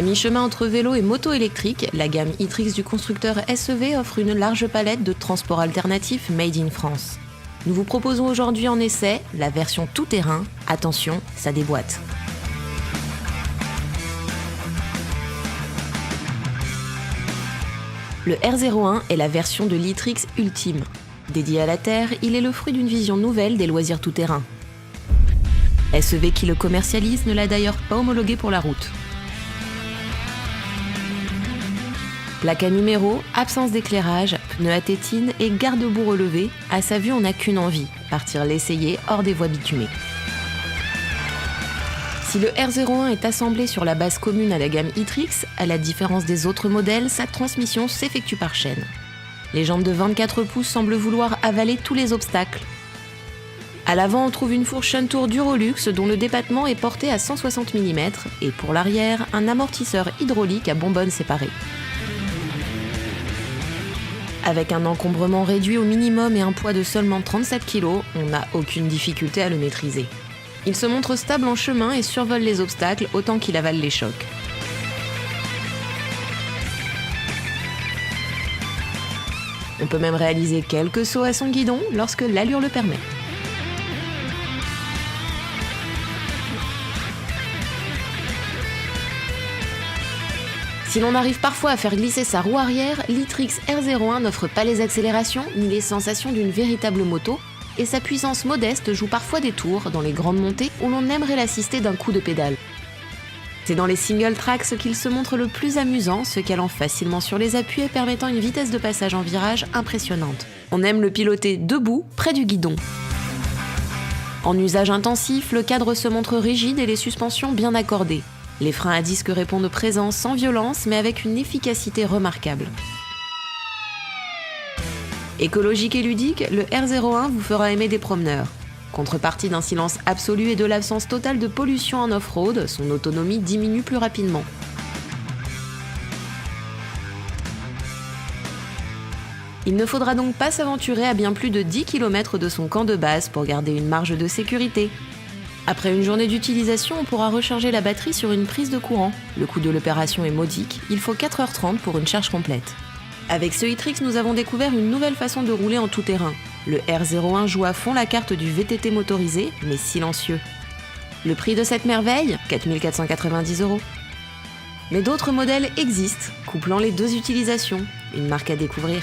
mi-chemin entre vélo et moto électrique, la gamme e-Trix du constructeur SEV offre une large palette de transports alternatifs made in France. Nous vous proposons aujourd'hui en essai la version tout-terrain. Attention, ça déboîte. Le R01 est la version de l'e-Trix ultime. Dédié à la Terre, il est le fruit d'une vision nouvelle des loisirs tout-terrain. SEV qui le commercialise ne l'a d'ailleurs pas homologué pour la route. Plaque à numéro, absence d'éclairage, pneus à tétine et garde-boue relevés, à sa vue on n'a qu'une envie, partir l'essayer hors des voies bitumées. Si le R01 est assemblé sur la base commune à la gamme e-Trix, à la différence des autres modèles, sa transmission s'effectue par chaîne. Les jantes de 24 pouces semblent vouloir avaler tous les obstacles. À l'avant, on trouve une fourche Shuntour Durolux dont le débattement est porté à 160 mm et pour l'arrière, un amortisseur hydraulique à bonbonnes séparées. Avec un encombrement réduit au minimum et un poids de seulement 37 kg, on n'a aucune difficulté à le maîtriser. Il se montre stable en chemin et survole les obstacles autant qu'il avale les chocs. On peut même réaliser quelques sauts à son guidon lorsque l'allure le permet. Si l'on arrive parfois à faire glisser sa roue arrière, l'e-Trix R01 n'offre pas les accélérations ni les sensations d'une véritable moto, et sa puissance modeste joue parfois des tours dans les grandes montées où l'on aimerait l'assister d'un coup de pédale. C'est dans les single tracks qu'il se montre le plus amusant, se calant facilement sur les appuis et permettant une vitesse de passage en virage impressionnante. On aime le piloter debout, près du guidon. En usage intensif, le cadre se montre rigide et les suspensions bien accordées. Les freins à disque répondent présents sans violence, mais avec une efficacité remarquable. Écologique et ludique, le R01 vous fera aimer des promeneurs. Contrepartie d'un silence absolu et de l'absence totale de pollution en off-road, son autonomie diminue plus rapidement. Il ne faudra donc pas s'aventurer à bien plus de 10 km de son camp de base pour garder une marge de sécurité. Après une journée d'utilisation, on pourra recharger la batterie sur une prise de courant. Le coût de l'opération est modique, il faut 4h30 pour une charge complète. Avec ce e-Trix, nous avons découvert une nouvelle façon de rouler en tout-terrain. Le R01 joue à fond la carte du VTT motorisé, mais silencieux. Le prix de cette merveille ? 4 490 €. Mais d'autres modèles existent, couplant les deux utilisations. Une marque à découvrir.